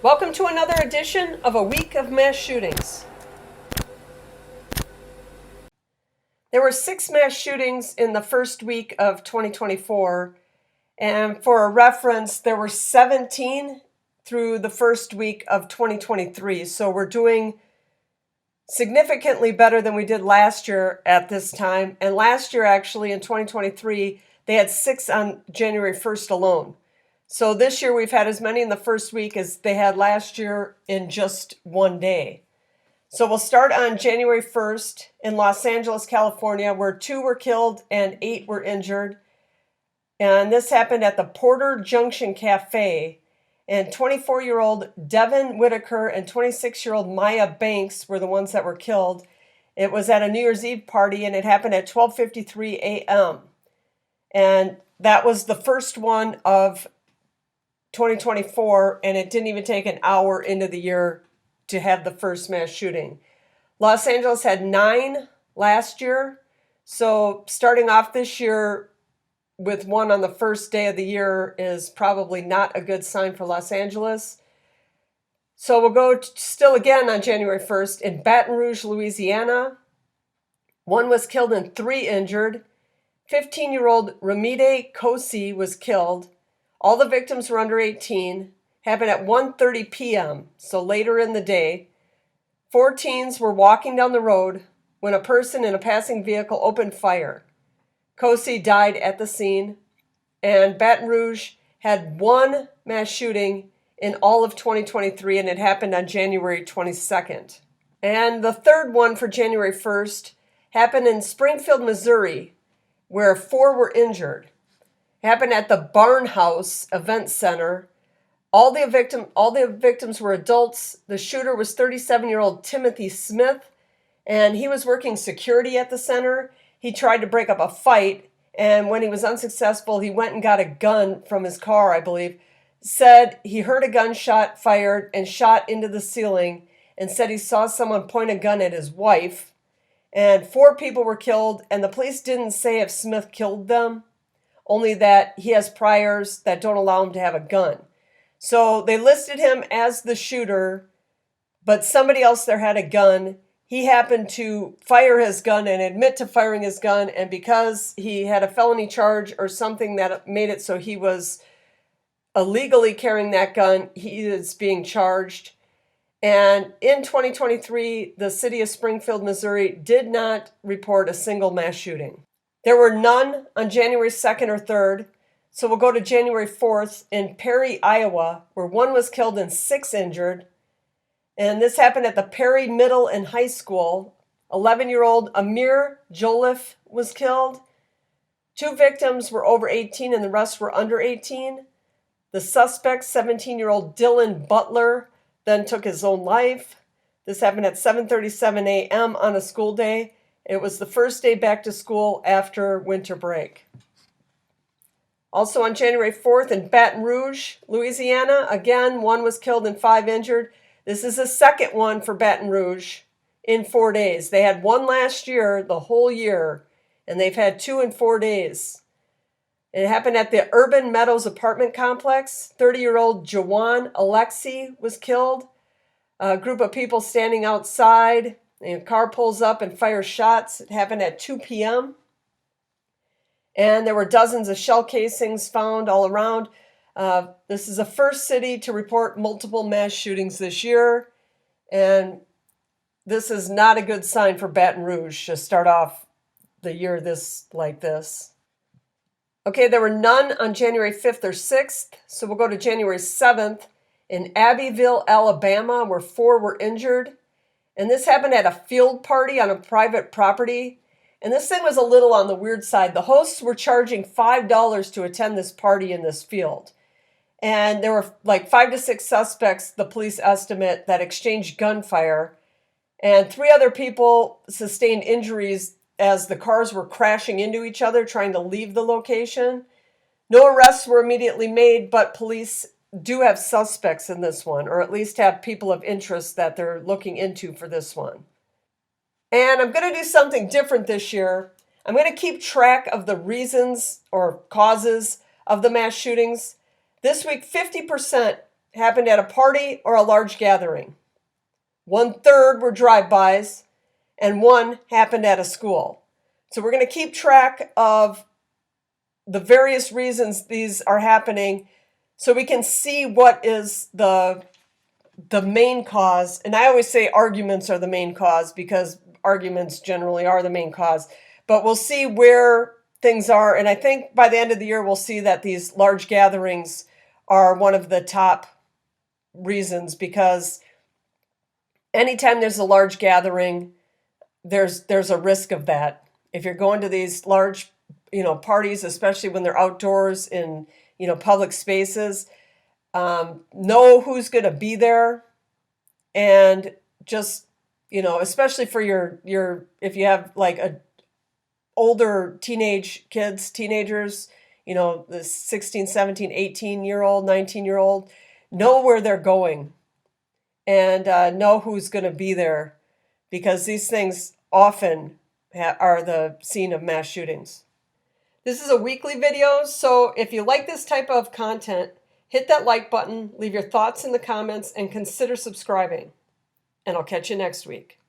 Welcome to another edition of A Week of Mass Shootings. There were 6 mass shootings in the first week of 2024, and for a reference, there were 17 through the first week of 2023. So we're doing significantly better than we did last year at this time. And last year, actually, in 2023, they had 6 on January 1st alone. So this year we've had as many in the first week as they had last year in just one day. So we'll start on January 1st in Los Angeles, California, where 2 were killed and 8 were injured. And this happened at the Porter Junction Cafe. And 24-year-old Devin Whitaker and 26-year-old Maya Banks were the ones that were killed. It was at a New Year's Eve party, and it happened at 12:53 a.m. And that was the first one of 2024, and it didn't even take an hour into the year to have the first mass shooting. Los Angeles had 9 last year, so starting off this year with 1 on the first day of the year is probably not a good sign for Los Angeles. So we'll go still again on January 1st in Baton Rouge, Louisiana. 1 was killed and 3 injured. 15-year-old Ramide Kosi was killed. All the victims were under 18. Happened at 1:30 p.m., so later in the day. 4 teens were walking down the road when a person in a passing vehicle opened fire. Kosi died at the scene, and Baton Rouge had 1 mass shooting in all of 2023, and it happened on January 22nd. And the third one for January 1st happened in Springfield, Missouri, where 4 were injured. Happened at the Barn House Event Center. All the victims were adults. The shooter was 37-year-old Timothy Smith, and he was working security at the center. He tried to break up a fight, and when he was unsuccessful, he went and got a gun from his car, I believe. Said he heard a gunshot fired and shot into the ceiling, and said he saw someone point a gun at his wife. And 4 people were killed, and the police didn't say if Smith killed them, only that he has priors that don't allow him to have a gun. So they listed him as the shooter, but somebody else there had a gun. He happened to fire his gun and admit to firing his gun, and because he had a felony charge or something that made it so he was illegally carrying that gun, he is being charged. And in 2023, the city of Springfield, Missouri did not report a single mass shooting. There were none on January 2nd or 3rd, so we'll go to January 4th in Perry, Iowa, where 1 was killed and 6 injured. And this happened at the Perry Middle and High School. 11-year-old Amir Joliffe was killed. 2 victims were over 18 and the rest were under 18. The suspect, 17-year-old Dylan Butler, then took his own life. This happened at 7:37 a.m. on a school day. It was the first day back to school after winter break. Also on January 4th in Baton Rouge, Louisiana, again, 1 was killed and 5 injured. This is the second one for Baton Rouge in 4 days. They had 1 last year, the whole year, and they've had 2 in 4 days. It happened at the Urban Meadows apartment complex. 30-year-old Jawan Alexi was killed. A group of people standing outside. A car pulls up and fires shots. It happened at 2 p.m. And there were dozens of shell casings found all around. This is the first city to report multiple mass shootings this year. And this is not a good sign for Baton Rouge to start off the year like this. Okay, there were none on January 5th or 6th. So we'll go to January 7th in Abbeville, Alabama, where 4 were injured. And this happened at a field party on a private property. And this thing was a little on the weird side. The hosts were charging $5 to attend this party in this field. And there were like 5 to 6 suspects, the police estimate, that exchanged gunfire. And 3 other people sustained injuries as the cars were crashing into each other, trying to leave the location. No arrests were immediately made, but police do have suspects in this one, or at least have people of interest that they're looking into for this one. And I'm going to do something different this year. I'm going to keep track of the reasons or causes of the mass shootings. This week, 50% happened at a party or a large gathering. 1/3 were drive-bys, and 1 happened at a school. So we're going to keep track of the various reasons these are happening so we can see what is the main cause. And I always say arguments are the main cause because arguments generally are the main cause. But we'll see where things are. And I think by the end of the year, we'll see that these large gatherings are one of the top reasons, because anytime there's a large gathering, there's a risk of that. If you're going to these large, parties, especially when they're outdoors in, public spaces, know who's going to be there, and just, especially for your if you have like a older teenagers, the 16, 17, 18-year-old, 19-year-old, know where they're going, and know who's going to be there, because these things often are the scene of mass shootings. This is a weekly video, so if you like this type of content, hit that like button, leave your thoughts in the comments, and consider subscribing. And I'll catch you next week.